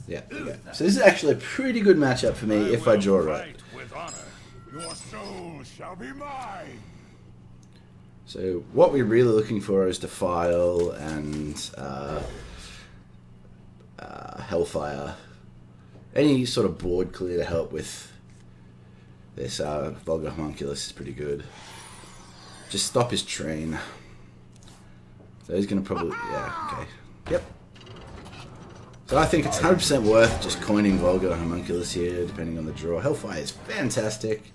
Yeah, there we go. So this is actually a pretty good matchup for me if I draw right. Your soul shall be mine. So what we're really looking for is Defile and Hellfire. Any sort of board clear to help with this Vulgar Homunculus is pretty good. Just stop his train. So he's going to probably... Yeah, okay. Yep. So I think it's 100% worth just coining Vulgar Homunculus here, depending on the draw. Hellfire is fantastic.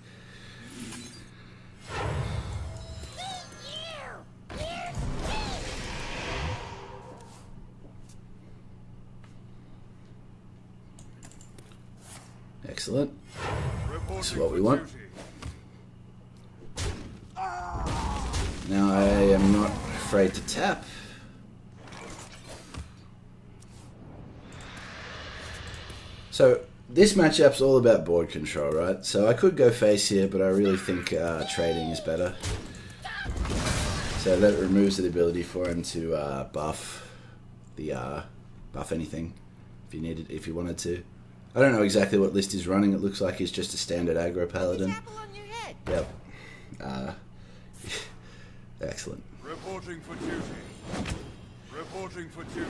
Excellent. That's what we want. Now I am not afraid to tap. So this matchup's all about board control, right? So I could go face here, but I really think trading is better. So that removes the ability for him to buff anything if you wanted to. I don't know exactly what list he's running. It looks like he's just a standard aggro paladin. Yep. Excellent. Reporting for duty. Reporting for duty.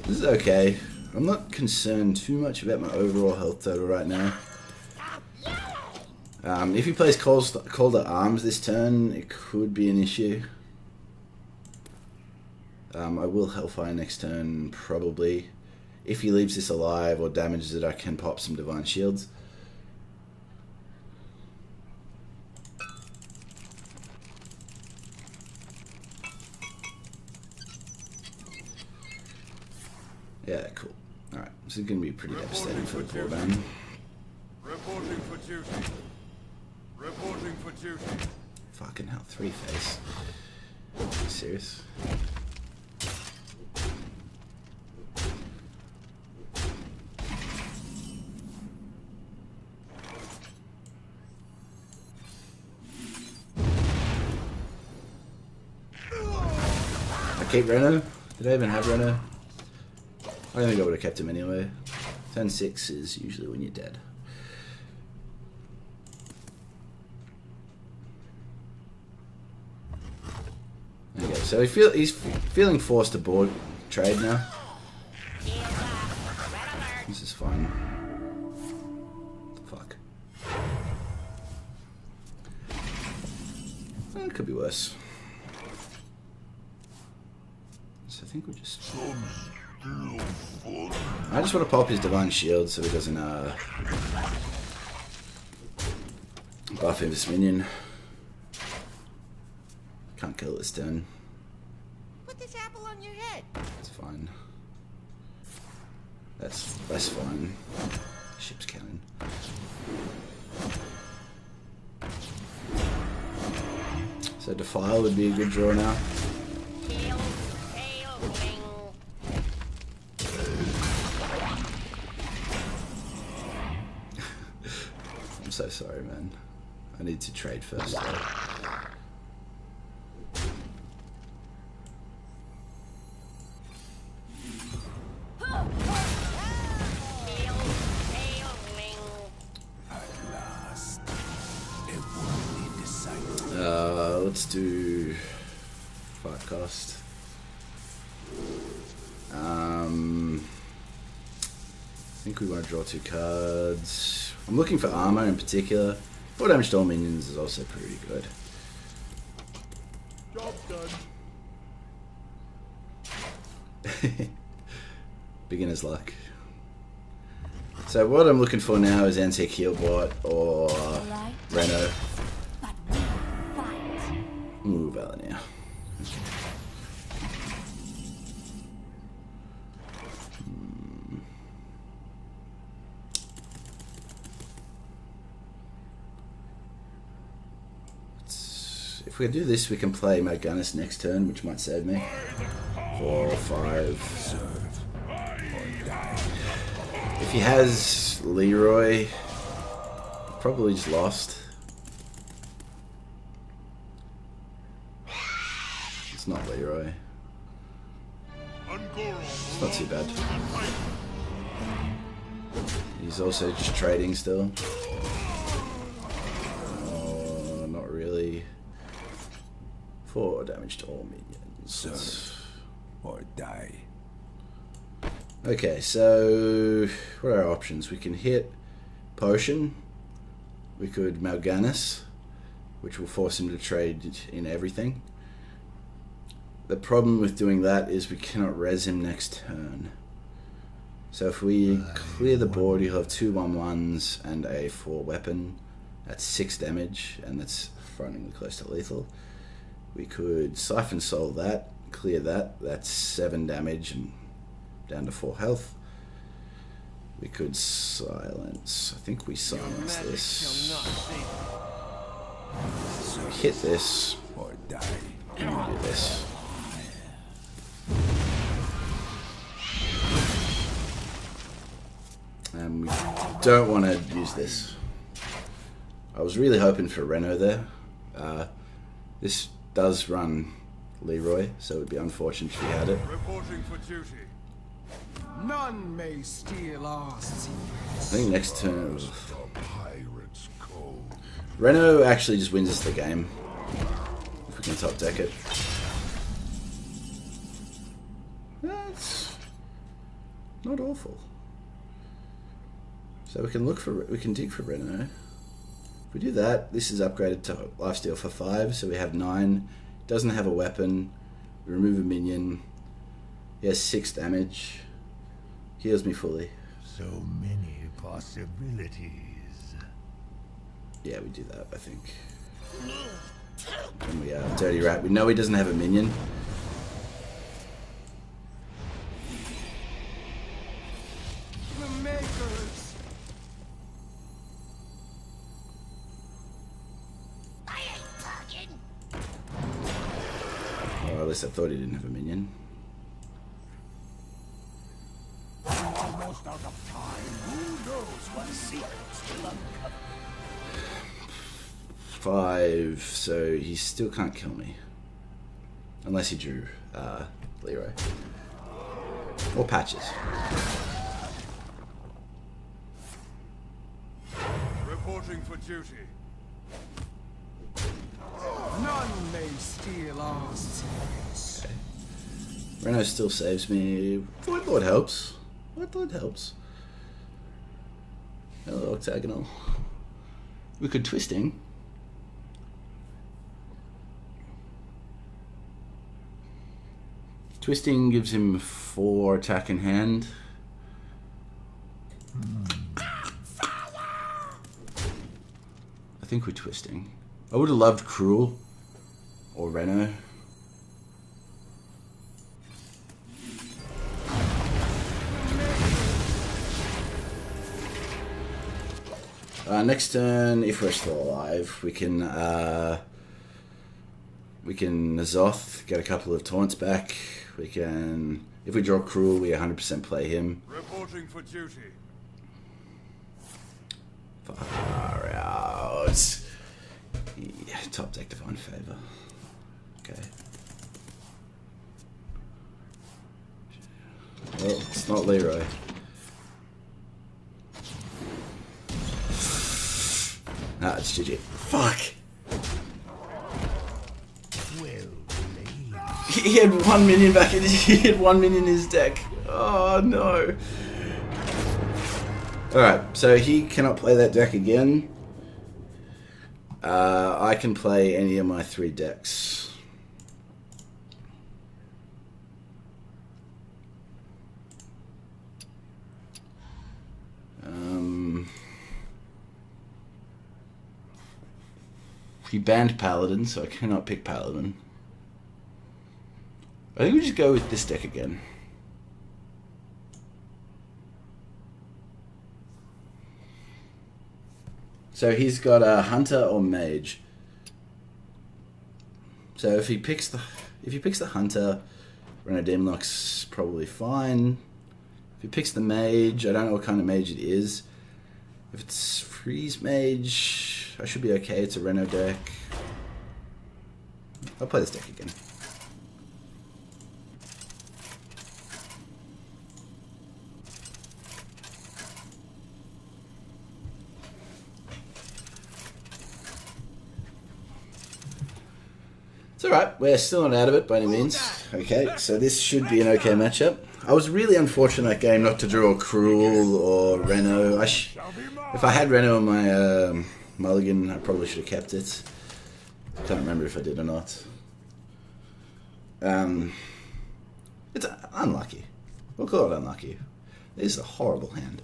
This is okay. I'm not concerned too much about my overall health total right now. If he plays Call to Arms this turn, it could be an issue. I will Hellfire next turn, probably. If he leaves this alive or damages it, I can pop some Divine Shields. Yeah, cool. Alright, this is going to be pretty devastating for the poor man. Reporting for duty. Reporting for duty. Fucking hell, 3-face. Are you serious? I keep Reno? Did I even have Reno? I don't think I would have kept him anyway. Turn 6 is usually when you're dead. There you go. So he's feeling forced to board trade now. This is fine. Fuck. It could be worse. So I think we just... I just want to pop his Divine Shield so he doesn't buff his minion. Can't kill this turn. Put this apple on your head. It's fine. That's fine. Ship's cannon. So Defile would be a good draw now. I'm so sorry, man. I need to trade first. Let's do 5 cost. I think we want to draw 2 cards. I'm looking for armor in particular. 4 damage to all minions is also pretty good. Job done. Beginner's luck. So what I'm looking for now is Antique Healbot or Reno. Ooh, Valenia. If we do this, we can play Magunus next turn, which might save me. 4 or 5. If he has Leroy, probably just lost. It's not Leroy. It's not too bad. He's also just trading still. Oh, not really. 4 damage to all minions. Serve or die. Okay, so what are our options? We can hit Potion. We could Mal'Ganis, which will force him to trade in everything. The problem with doing that is we cannot res him next turn. So if we clear the board, he'll have 2 1/1s and a 4 weapon. That's 6 damage, and that's frighteningly close to lethal. We could Siphon Soul that, clear that. That's 7 damage and down to 4 health. We could silence. I think we silence this. So we hit this Or die. and we do this. And we don't want to use this. I was really hoping for Reno there. This does run Leroy, so it would be unfortunate if he had it. Reporting for duty. None may steal our secrets. I think next turn The pirate's code. Reno actually just wins us the game. If we can top deck it. That's not awful. So we can dig for Reno. If we do that, this is upgraded to lifesteal for 5, so we have 9. Doesn't have a weapon. We remove a minion. He has 6 damage. Heals me fully. So many possibilities. Yeah, we do that, I think. And we Dirty Rat. We know he doesn't have a minion. The makers. I ain't talking. Or at least I thought he didn't have a minion. Almost out of time. Who knows what secrets will uncover? 5, so he still can't kill me. Unless he drew Leroy. Or Patches. Reporting for duty. None may steal our secrets. Reno still saves me. Void Lord helps. Void Lord helps. Hello, Octagonal. We could Twisting. Twisting gives him 4 attack in hand. I think we're Twisting. I would have loved Cruel or Reno. Next turn, if we're still alive, we can Nazoth, get a couple of taunts back. We can, if we draw Cruel, we 100% play him. Reporting for duty. Far out. Yeah, top deck Divine Favor. Okay. Well, it's not Leroy. Ah, it's GG. Fuck! He had 1 minion back in he had 1 minion in his deck. Oh no. Alright, so he cannot play that deck again. I can play any of my 3 decks. He banned Paladin, so I cannot pick Paladin. I think we just go with this deck again. So he's got a Hunter or Mage. So if he picks the Hunter, Reno Demonlock's probably fine. If he picks the Mage, I don't know what kind of mage it is. If it's Freeze Mage, I should be okay. It's a Reno deck. I'll play this deck again. alright. We're still not out of it by any means. Okay, so this should be an okay matchup. I was really unfortunate that game not to draw Cruel or Reno. If I had Reno on my mulligan, I probably should have kept it. I can't remember if I did or not. It's unlucky. We'll call it unlucky. This is a horrible hand.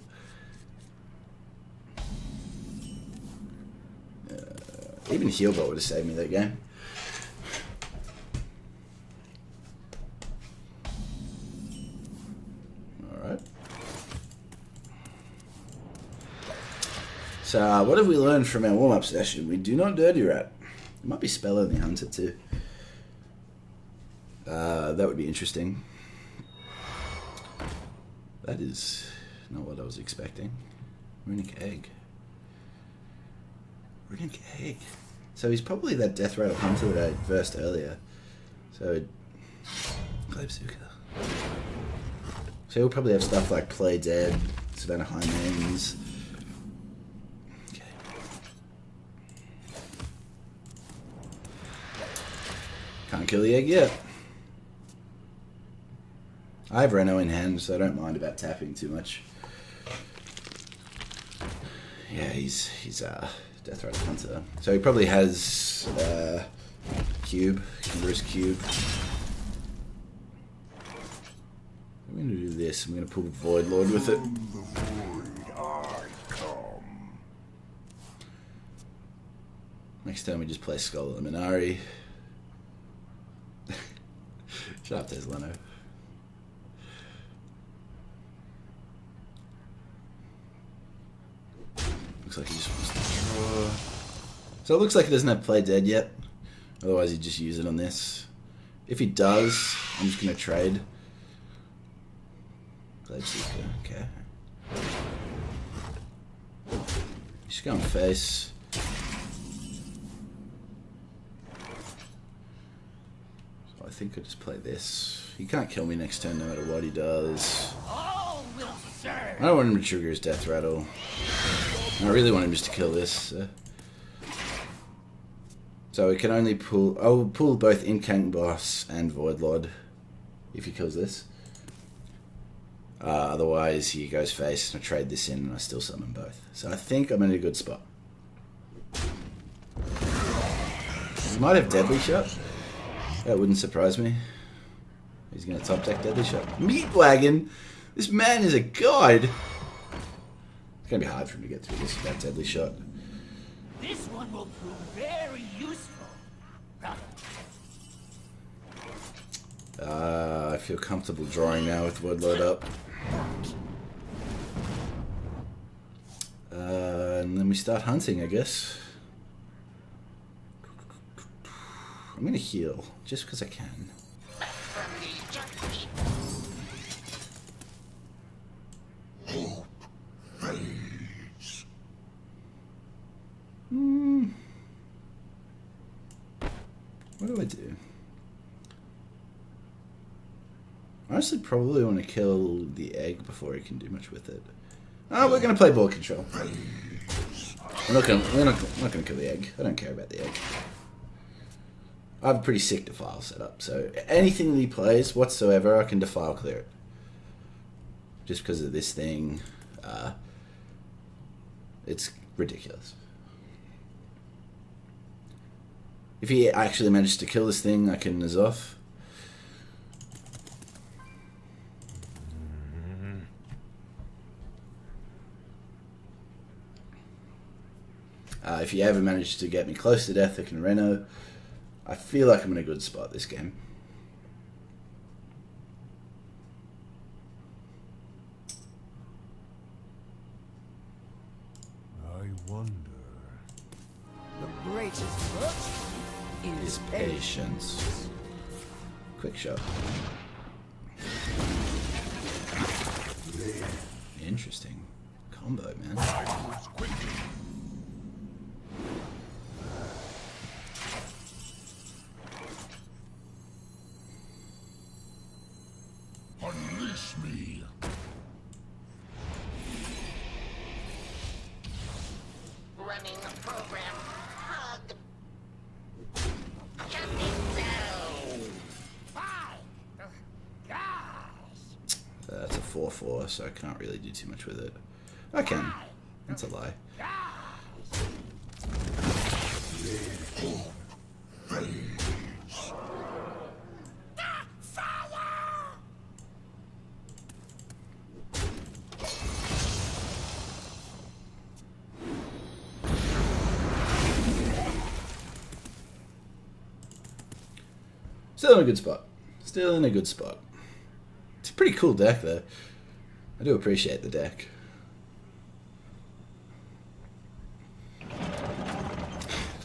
Even Healbot would have saved me that game. Alright. So, what have we learned from our warm-up session? We do not Dirty Rat. It might be Speller and the Hunter too. That would be interesting. That is not what I was expecting. Runic Egg. Runic Egg. So he's probably that Death Rattle Hunter that I versed earlier. So, Glaivesuka. So he'll probably have stuff like Play Dead, Savannah Highlands. Okay. Can't kill the egg yet. I have Reno in hand, so I don't mind about tapping too much. Yeah, he's Death Rattle Hunter. So he probably has Cube, Kimber's Cube. I'm going to do this. I'm going to pull Void Lord with it. Next time we just play Skull and Minari. Shut up, there's Leno. Looks like he just wants to draw. So it looks like he doesn't have Play Dead yet. Otherwise he'd just use it on this. If he does, I'm just going to trade. Glaivesuka, okay. Just go on face. So I think I'll just play this. He can't kill me next turn no matter what he does. I don't want him to trigger his Death Rattle. I really want him just to kill this. So we can only pull... I'll pull both Incank Boss and Void Lord if he kills this. Otherwise he goes face and I trade this in and I still summon both. So I think I'm in a good spot. He might have Deadly Shot. That wouldn't surprise me. He's going to top deck Deadly Shot. Meat Wagon! This man is a god! It's going to be hard for him to get through this without Deadly Shot. This one will prove very useful. I feel comfortable drawing now with Void Lord up. And then we start hunting, I guess. I'm going to heal, just because I can. Hope fades. What do I do? I honestly probably want to kill the egg before he can do much with it. Oh, we're going to play ball control. We're not going to kill the egg. I don't care about the egg. I have a pretty sick defile set up, so anything that he plays whatsoever, I can defile clear it. Just because of this thing, it's ridiculous. If he actually manages to kill this thing, I can Nazoth. If he ever manages to get me close to death, I can Reno. I feel like I'm in a good spot this game. I wonder. The greatest virtue is Patience. Quick shot. Interesting combo, man. Unleash me. Running the program. Hug. Jumping down. 4/4, so I can't really do too much with it. I can. That's a lie. Still in a good spot. Still in a good spot. It's a pretty cool deck, though. I do appreciate the deck.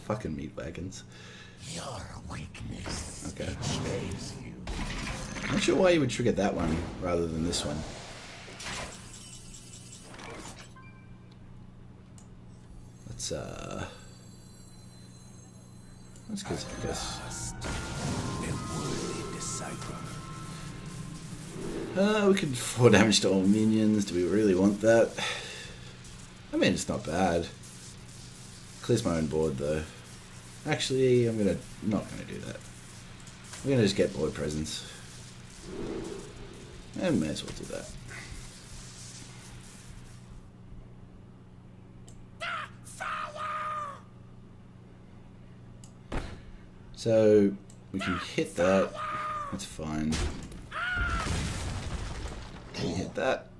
Fucking meat wagons. Your weakness. Okay. betrays you. I'm not sure why you would trigger that one rather than this one. Let's go, I guess. We could 4 damage to all minions. Do we really want that? I mean, it's not bad. Clears my own board, though. Actually, I'm not gonna do that. I'm gonna just get board presence. And may as well do that. So we can hit that. That's fine. Can you hit that?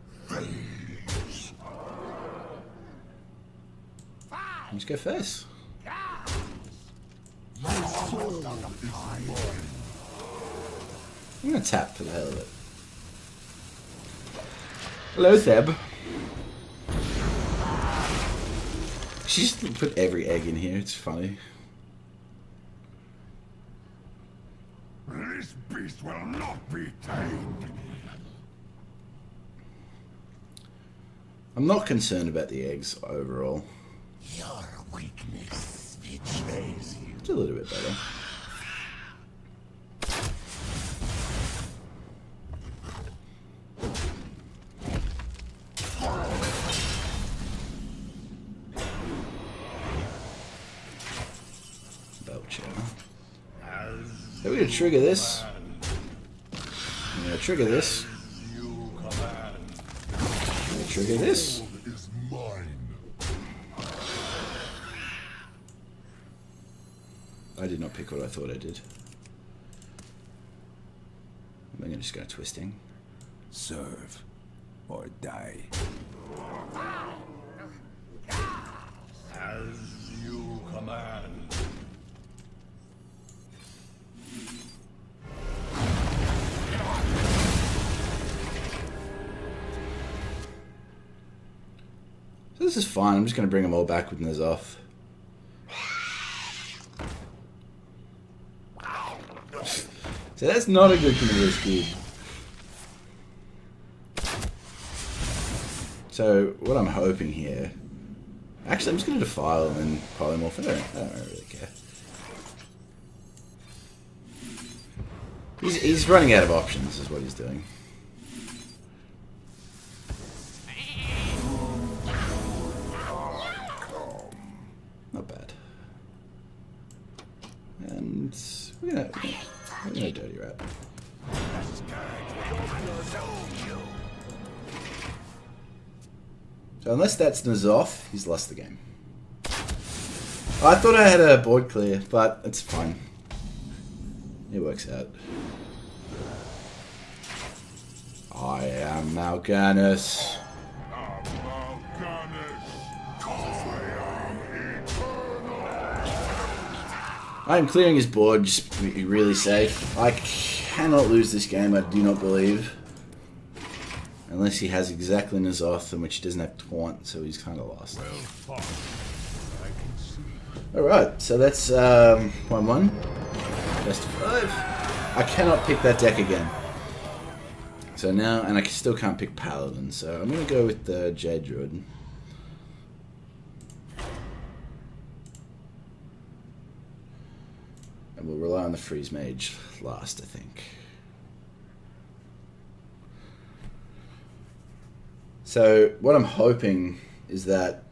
Let's go first. I'm gonna tap for the hell of it. Hello, Theb. She just put every egg in here. It's funny. This beast will not be tamed. I'm not concerned about the eggs overall. Your weakness betrays you. It's a little bit better. Belcher. So we're gonna trigger this. I'm gonna trigger this. I'm gonna trigger this. Is mine. I did not pick what I thought I did. I'm gonna just go twisting. Serve or die. As you command. So this is fine. I'm just gonna bring them all back with Nazoth. So that's not a good Commander Speed. So what I'm hoping here... Actually, I'm just going to Defile and then Polymorph. I don't really care. He's running out of options is what he's doing. Not bad. And we're gonna Dirty Rat. So unless that's Nazoth, he's lost the game. I thought I had a board clear, but it's fine. It works out. I am Mal'Ganis. I am clearing his board just to be really safe. I cannot lose this game, I do not believe. Unless he has exactly Nazoth, in which he doesn't have Taunt, so he's kind of lost. Alright, so that's 1-1. Best of 5. I cannot pick that deck again. So now, and I still can't pick Paladin, so I'm going to go with the Jade Druid. And we'll rely on the Freeze Mage last, I think. So what I'm hoping is that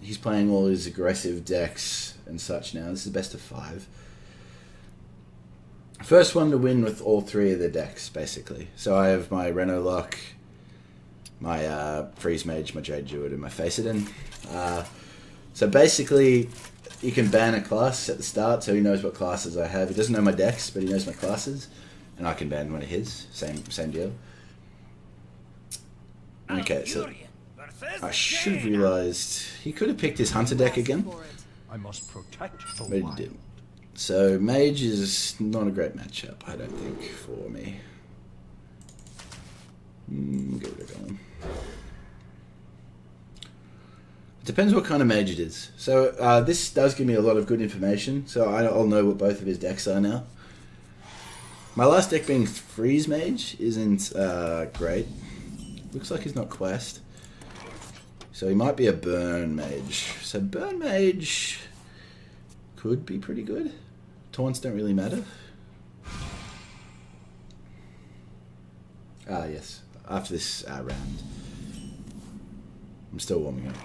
he's playing all his aggressive decks and such now. This is best of 5. First one to win with all 3 of the decks, basically. So I have my Renault Lock, my Freeze Mage, my GideonJura, and my Facedin. So basically, you can ban a class at the start, so he knows what classes I have. He doesn't know my decks, but he knows my classes, and I can ban one of his. Same deal. Okay, so I should have realised he could have picked his Hunter deck again, I must protect the but he wild. didn't. So Mage is not a great matchup, I don't think, for me. Get rid of that one. It depends what kind of Mage it is. So this does give me a lot of good information, so I'll know what both of his decks are now. My last deck being Freeze Mage isn't great. Looks like he's not Quest. So he might be a Burn Mage. So Burn Mage could be pretty good. Taunts don't really matter. Ah, yes. After this round. I'm still warming up.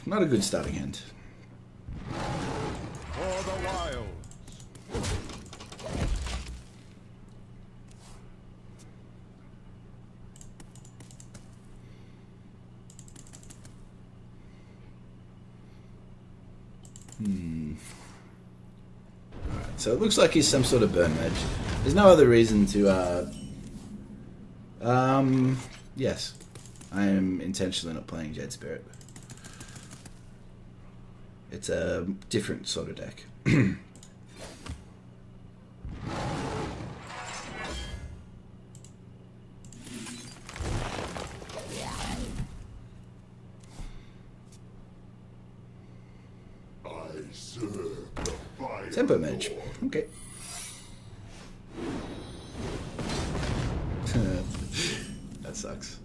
Not a good starting hand. For the wilds. Alright, so it looks like he's some sort of Burn Mage. There's no other reason to, yes. I am intentionally not playing Jade Spirit. It's a different sort of deck. Tempo Mage. Okay. That sucks.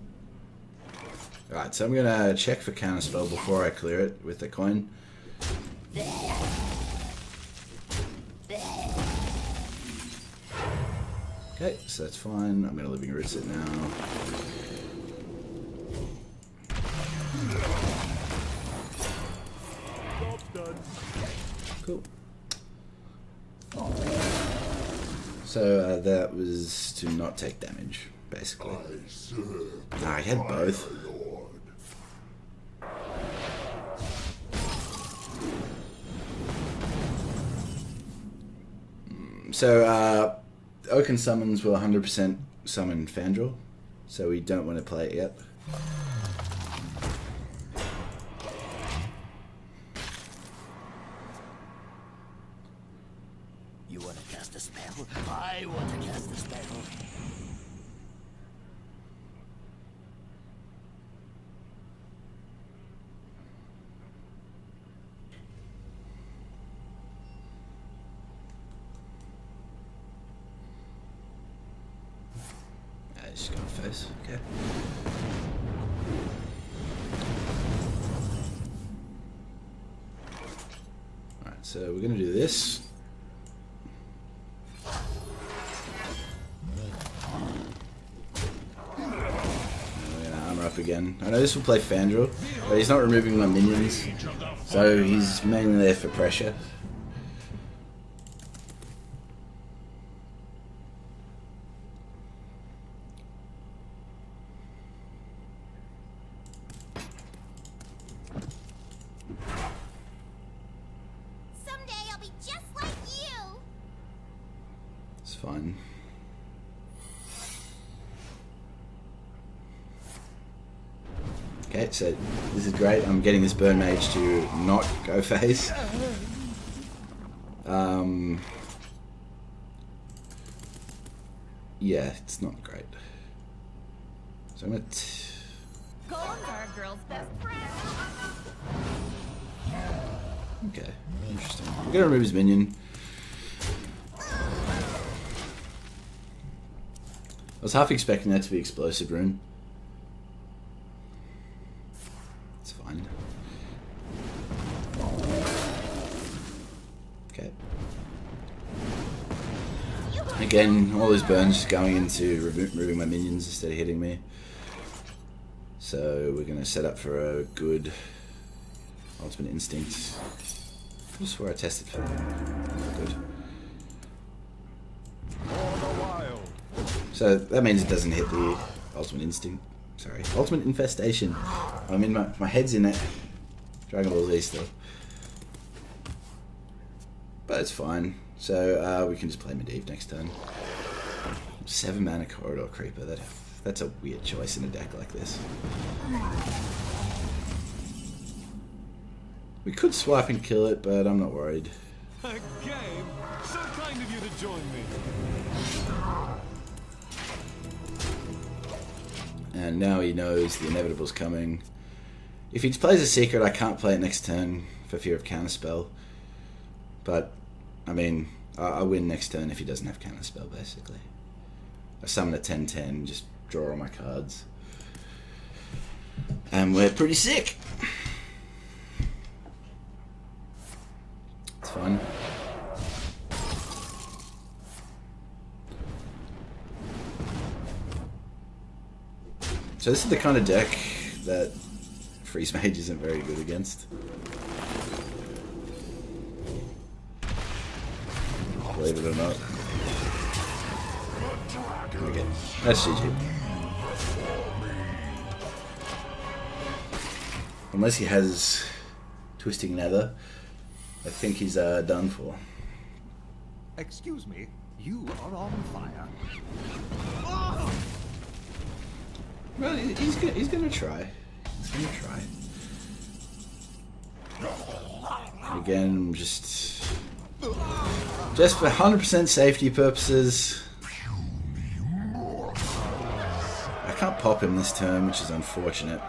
Alright, so I'm gonna check for counterspell before I clear it with the coin. Okay, so that's fine. I'm gonna Living Roots it now. Cool. So that was to not take damage, basically. I had both. So Oaken summons will 100% summon Fandral, so we don't want to play it yet. You want to cast a spell? I want to cast a spell. Just go face. Okay. Alright, so we're gonna do this. And we're gonna armor up again. I know this will play Fandral, but he's not removing my minions, so he's mainly there for pressure. Fine. Okay, so this is great. I'm getting this Burn Mage to not go phase. Yeah, it's not great. So I'm gonna. Golems are a girl's best friend. Okay, interesting. I'm gonna remove his minion. I was half expecting that to be Explosive Rune. It's fine. Okay. Again, all his burns just going into removing my minions instead of hitting me. So we're going to set up for a good Ultimate Instinct. Just where I tested for that. Good. For the wild. So that means it doesn't hit the ultimate instinct. Sorry, ultimate infestation. I mean, my head's in it. Dragon Ball Z still. But it's fine. So we can just play Medivh next turn. 7 mana Corridor Creeper. That's a weird choice in a deck like this. We could swipe and kill it, but I'm not worried. A game? So kind of you to join me. And now he knows the inevitable's coming. If he plays a secret, I can't play it next turn for fear of counterspell. But, I mean, I win next turn if he doesn't have counterspell, basically. I summon a 10-10, just draw all my cards. And we're pretty sick. It's fun. So this is the kind of deck that Freeze Mage isn't very good against. Believe it or not. Okay, that's GG. Unless he has Twisting Nether, I think he's done for. Excuse me, you are on fire. Oh! Well, he's gonna try. He's gonna try. Again, just for 100% safety purposes. I can't pop him this turn, which is unfortunate.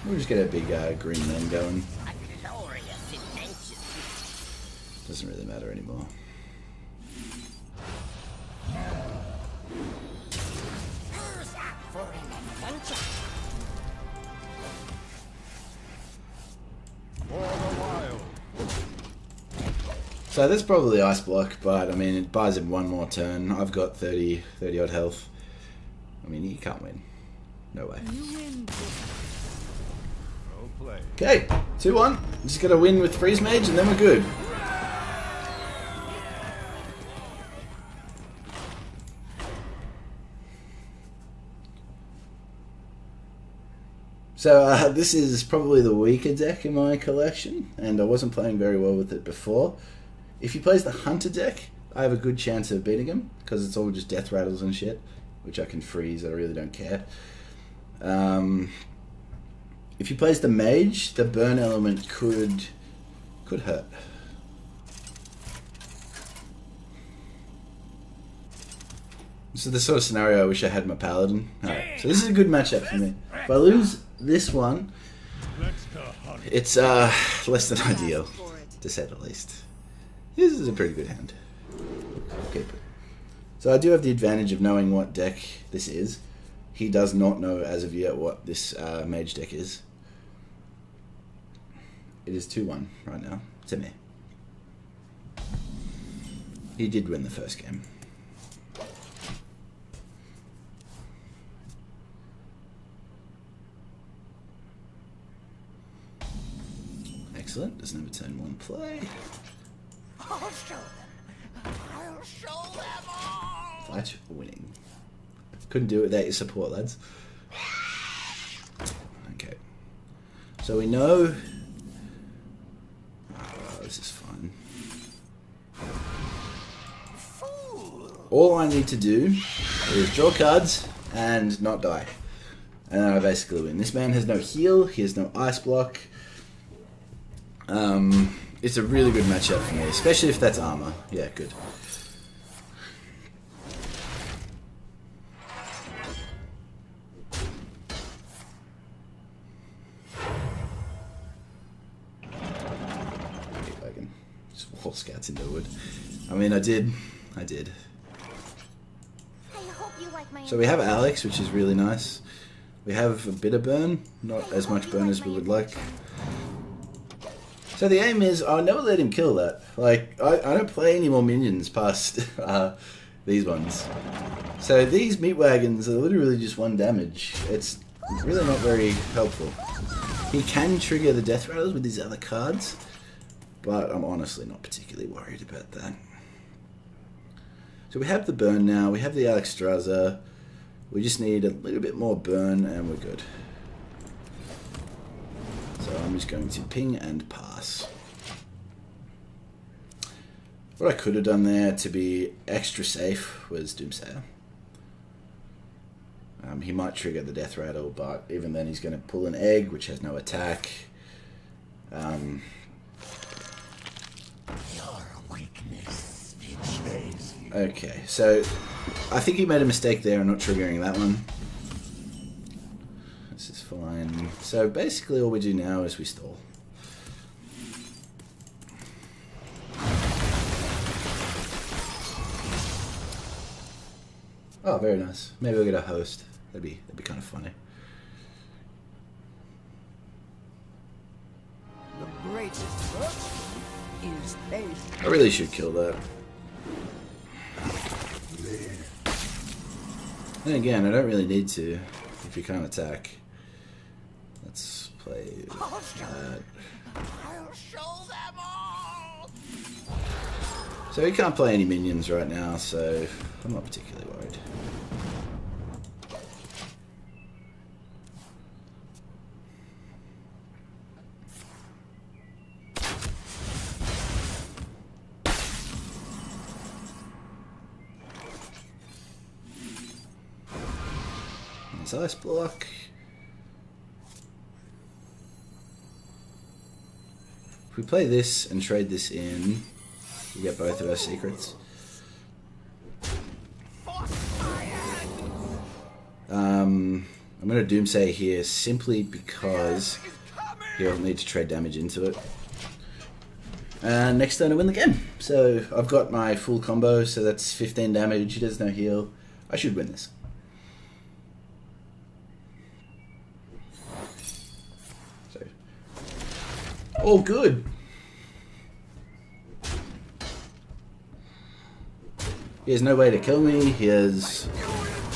We'll just get a big green man going. Doesn't really matter anymore. So that's probably Ice Block, but I mean, it buys him one more turn. I've got 30 odd health. I mean, he can't win. No way. Okay, 2-1. Just gotta win with Freeze Mage and then we're good. So this is probably the weaker deck in my collection, and I wasn't playing very well with it before. If he plays the Hunter deck, I have a good chance of beating him, because it's all just death rattles and shit, which I can freeze, I really don't care. If he plays the Mage, the burn element could hurt. This is the sort of scenario I wish I had my Paladin. Alright, so this is a good matchup for me. If I lose this one, it's less than ideal, to say the least. This is a pretty good hand. I'll keep it. So I do have the advantage of knowing what deck this is. He does not know as of yet what this Mage deck is. It is 2-1 right now to me. He did win the first game. Excellent. Doesn't have a turn 1 play. I'll show them. I'll show them all. Flatch winning. Couldn't do it without your support, lads. Okay. So we know. Oh, this is fun. All I need to do is draw cards and not die. And then I basically win. This man has no heal, he has no ice block. It's a really good matchup for me, especially if that's armor. Yeah, good. Just wall scouts into the wood. I mean, I did. I hope you like my So we have Alex, which is really nice. We have a bit of burn, not as much burn as we would like. So the aim is, I'll never let him kill that. Like, I don't play any more minions past these ones. So these meat wagons are literally just 1 damage. It's really not very helpful. He can trigger the death rattles with his other cards, but I'm honestly not particularly worried about that. So we have the burn now. We have the Alexstrasza. We just need a little bit more burn and we're good. So I'm just going to ping and pass. What I could have done there to be extra safe was Doomsayer. He might trigger the Death Rattle, but even then he's going to pull an egg, which has no attack. Your weakness betrays you. Okay, so I think he made a mistake there in not triggering that one. This is fine. So basically all we do now is we stall. Oh, very nice. Maybe we'll get a host. That'd be kind of funny. The greatest virtue is haste. I really should kill that. Then again, I don't really need to if you can't attack. Let's play that. I'll show them all. So he can't play any minions right now, so I'm not particularly worried. Nice ice block. If we play this and trade this in, we get both of our secrets. I'm going to Doomsay here simply because he'll need to trade damage into it. And next turn I win the game. So I've got my full combo, so that's 15 damage. He does no heal. I should win this. So, all good. He has no way to kill me. He has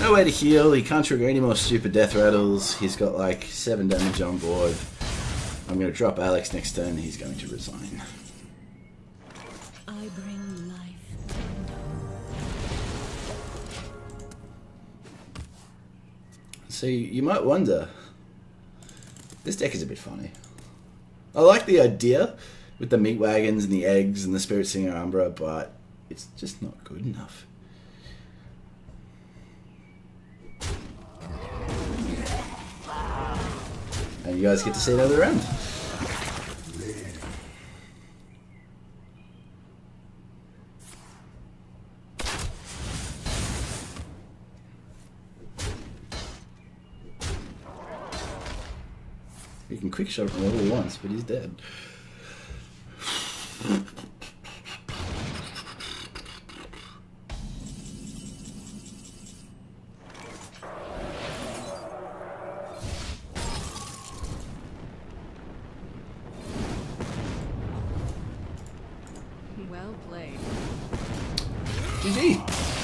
no way to heal. He can't trigger any more stupid death rattles. He's got like 7 damage on board. I'm going to drop Alex next turn. He's going to resign. I bring life. So you might wonder, this deck is a bit funny. I like the idea with the meat wagons and the eggs and the Spirit Singer Umbra, but it's just not good enough. And you guys get to see another round. You can quick shot him all he wants, but he's dead. Well played. GG.